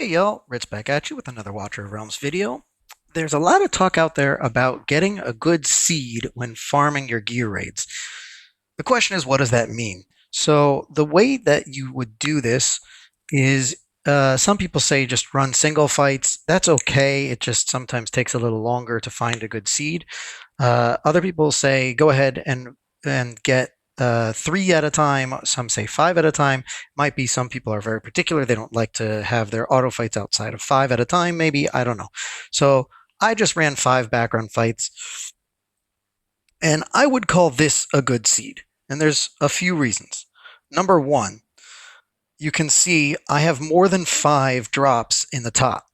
Hey y'all, Ritz back at you with another Watcher of Realms video. There's a lot of talk out there about getting a good seed when farming your gear raids. The question is, what does that mean? So the way that you would do this is some people say just run single fights. That's okay. It just sometimes takes a little longer to find a good seed. Other people say go ahead and get three at a time. Some say five at a time. Might be some people are very particular. They don't like to have their auto fights outside of five at a time. Maybe I don't know. So I just ran five background fights, and I would call this a good seed. And there's a few reasons. Number one, you can see I have more than five drops in the top.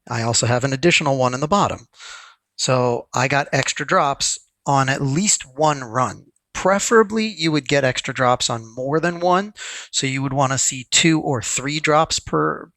I also have an additional one in the bottom. So I got extra drops on at least one run. Preferably, you would get extra drops on more than one. So you would want to see two or three drops per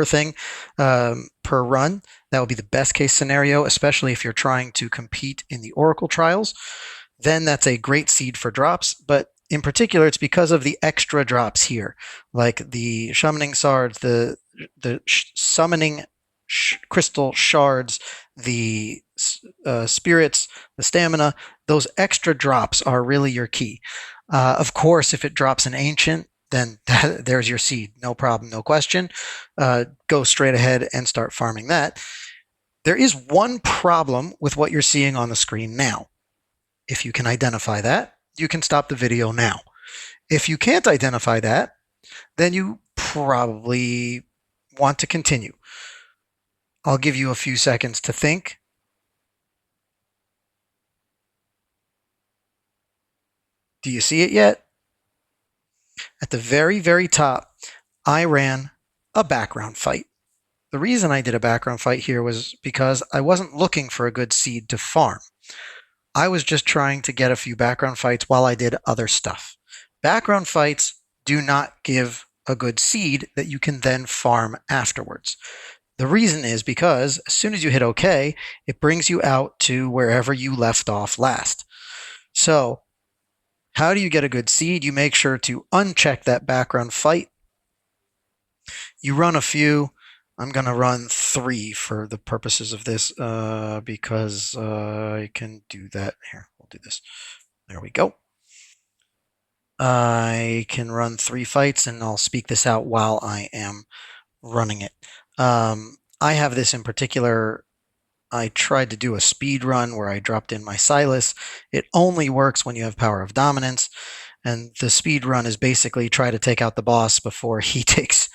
thing per run. That would be the best case scenario, especially if you're trying to compete in the Oracle trials. Then that's a great seed for drops. But in particular, it's because of the extra drops here, like the summoning shards, the summoning crystal shards, the spirits, the stamina. Those extra drops are really your key. Of course, if it drops an ancient, then there's your seed. No problem, no question. Go straight ahead and start farming that. There is one problem with what you're seeing on the screen now. If you can identify that, you can stop the video now. If you can't identify that, then you probably want to continue. I'll give you a few seconds to think. Do you see it yet? At the very, very top, I ran a background fight. The reason I did a background fight here was because I wasn't looking for a good seed to farm. I was just trying to get a few background fights while I did other stuff. Background fights do not give a good seed that you can then farm afterwards. The reason is because as soon as you hit OK, it brings you out to wherever you left off last. So how do you get a good seed? You make sure to uncheck that background fight. You run a few. I'm going to run three for the purposes of this because I can do that. Here, we'll do this. There we go. I can run three fights, and I'll speak this out while I am running it. I have this in particular. I tried to do a speed run where I dropped in my Silas. It only works when you have Power of Dominance, and the speed run is basically try to take out the boss before he takes,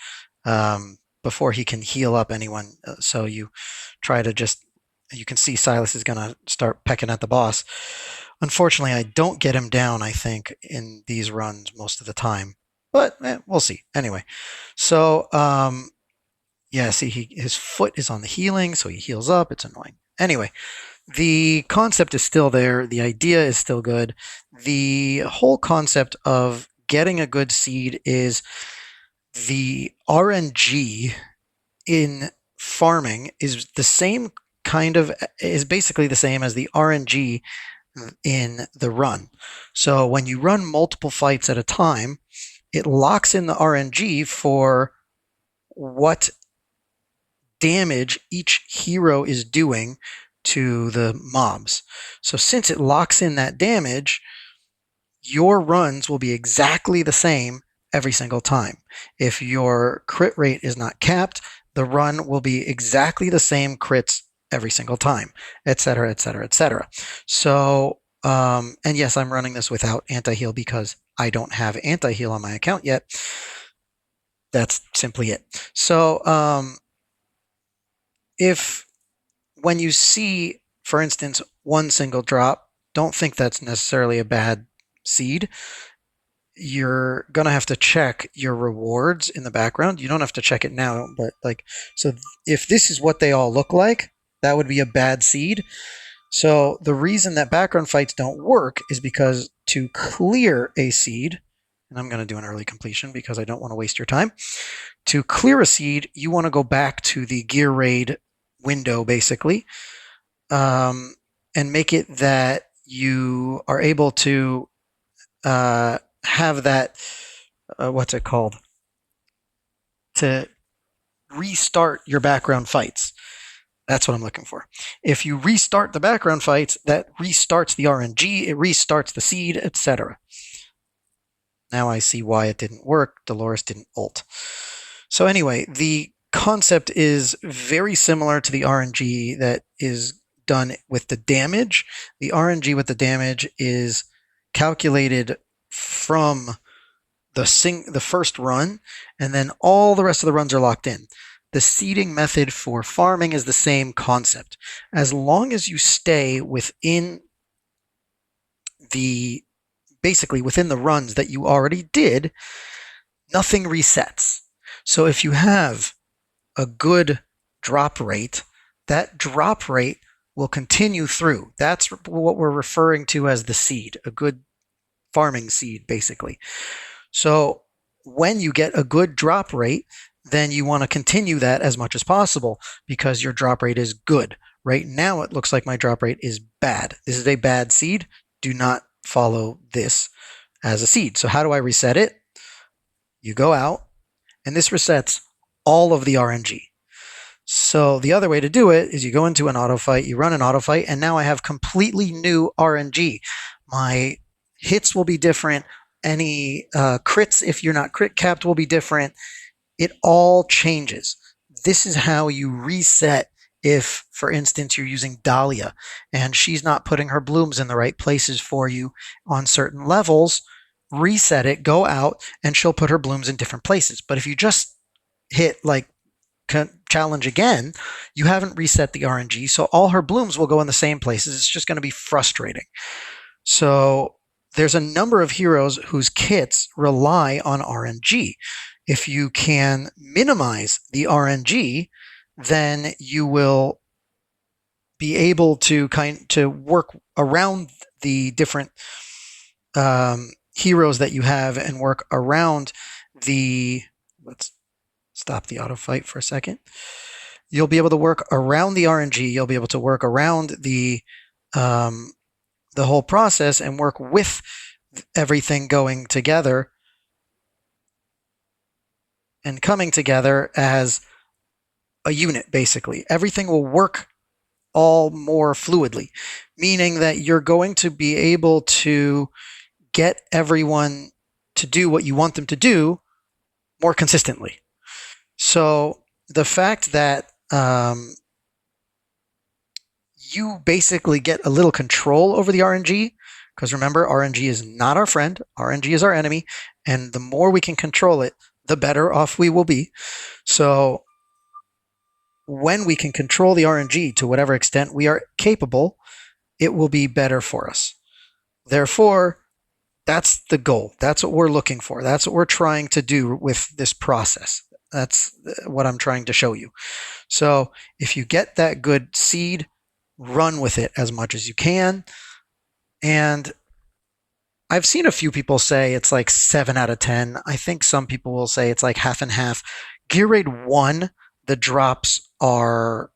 before he can heal up anyone. So you try to just, you can see Silas is going to start pecking at the boss. Unfortunately, I don't get him down, I think, in these runs most of the time, but we'll see. Anyway, so yeah, see, his foot is on the healing, so he heals up. It's annoying. Anyway, the concept is still there. The idea is still good. The whole concept of getting a good seed is the RNG in farming is the same kind of, is basically the same as the RNG in the run. So when you run multiple fights at a time, it locks in the RNG for what damage each hero is doing to the mobs. So since it locks in that damage, your runs will be exactly the same every single time. If your crit rate is not capped, the run will be exactly the same crits every single time, etc., etc., etc. So, and yes, I'm running this without anti-heal because I don't have anti-heal on my account yet. That's simply it. So, if when you see, for instance, one single drop, don't think that's necessarily a bad seed. You're going to have to check your rewards in the background. You don't have to check it now, but like, so if this is what they all look like, that would be a bad seed. So the reason that background fights don't work is because to clear a seed, and I'm going to do an early completion because I don't want to waste your time. To clear a seed, you want to go back to the gear raid window, basically, and make it that you are able to have that, what's it called? To restart your background fights. That's what I'm looking for. If you restart the background fights, that restarts the RNG, it restarts the seed, etc. Now I see why it didn't work. Dolores didn't ult. So anyway, the concept is very similar to the RNG that is done with the damage. The RNG with the damage is calculated from the first run, and then all the rest of the runs are locked in. The seeding method for farming is the same concept. As long as you stay within the basically within the runs that you already did, nothing resets. So if you have a good drop rate, that drop rate will continue through. That's what we're referring to as the seed, a good farming seed, basically. So when you get a good drop rate, then you want to continue that as much as possible because your drop rate is good. Right now, it looks like my drop rate is bad. This is a bad seed. Do not follow this as a seed. So how do I reset it? You go out, and this resets all of the RNG. So the other way to do it is you go into an auto fight, you run an auto fight, and now I have completely new RNG. My hits will be different. Any crits, if you're not crit capped, will be different. It all changes. This is how you reset if, for instance, you're using Dahlia and she's not putting her blooms in the right places for you on certain levels. Reset it, go out, and she'll put her blooms in different places. But if you just hit like challenge again, you haven't reset the RNG, so all her blooms will go in the same places. It's just going to be frustrating. So there's a number of heroes whose kits rely on RNG. If you can minimize the RNG, then you will be able to work around the different heroes that you have and work around the. Let's stop the auto fight for a second. You'll be able to work around the RNG. You'll be able to work around the whole process and work with everything going together and coming together as a unit, basically. Everything will work all more fluidly, meaning that you're going to be able to get everyone to do what you want them to do more consistently. So the fact that you basically get a little control over the RNG, because remember, RNG is not our friend, RNG is our enemy, and the more we can control it, the better off we will be. So when we can control the RNG to whatever extent we are capable, it will be better for us. Therefore, that's the goal. That's what we're looking for. That's what we're trying to do with this process. That's what I'm trying to show you. So if you get that good seed, run with it as much as you can. And I've seen a few people say it's like 7 out of 10. I think some people will say it's like half and half. Gear Raid 1, the drops are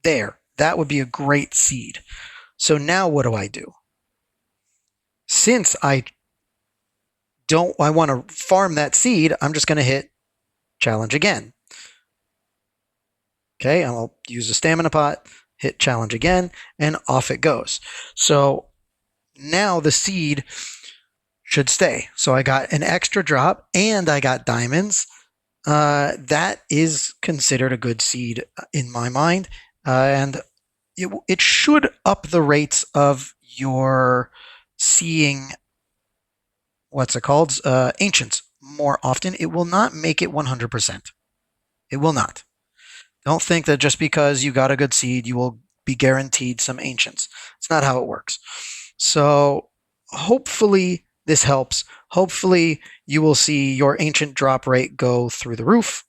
there. That would be a great seed. So now what do I do? Since I want to farm that seed, I'm just going to hit challenge again. Okay, I'll use a stamina pot, hit challenge again, and off it goes. So now the seed should stay. So I got an extra drop and I got diamonds. That is considered a good seed in my mind. And it should up the rates of your seeing, what's it called? Ancients more often. It will not make it 100%. It will not. Don't think that just because you got a good seed, you will be guaranteed some ancients. It's not how it works. So hopefully this helps. Hopefully you will see your ancient drop rate go through the roof.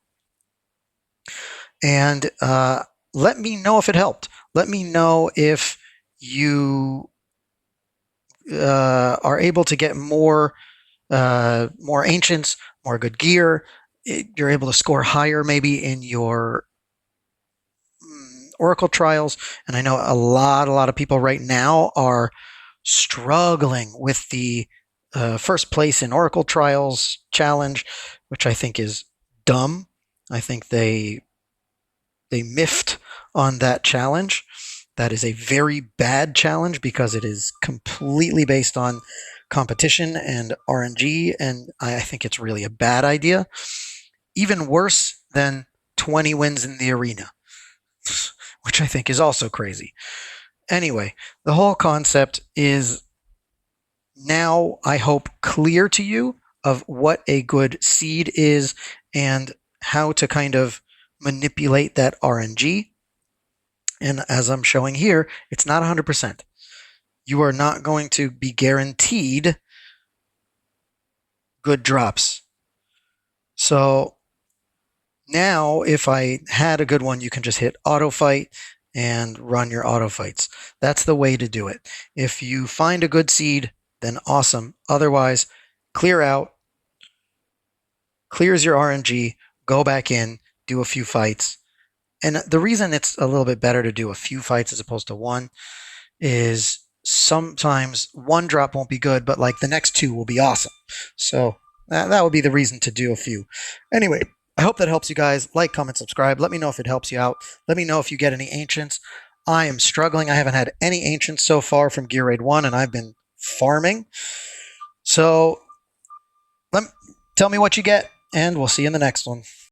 And let me know if it helped. Let me know if you are able to get more ancients, more good gear. You're able to score higher maybe in your Oracle trials. And I know a lot of people right now are struggling with the first place in Oracle trials challenge, which I think is dumb. I think they miffed on that challenge. That is a very bad challenge because it is completely based on competition and RNG, and I think it's really a bad idea. Even worse than 20 wins in the arena, which I think is also crazy. Anyway, the whole concept is now, I hope, clear to you of what a good seed is and how to kind of manipulate that RNG. And as I'm showing here, it's not 100%. You are not going to be guaranteed good drops. So now, if I had a good one, you can just hit auto fight and run your auto fights. That's the way to do it. If you find a good seed, then awesome. Otherwise, clear out, clears your RNG, go back in, do a few fights. And the reason it's a little bit better to do a few fights as opposed to one is sometimes one drop won't be good, but like the next two will be awesome. So that would be the reason to do a few. Anyway, I hope that helps you guys. Like, comment, subscribe. Let me know if it helps you out. Let me know if you get any ancients. I am struggling. I haven't had any ancients so far from Gear Raid 1, and I've been farming. So tell me what you get, and we'll see you in the next one.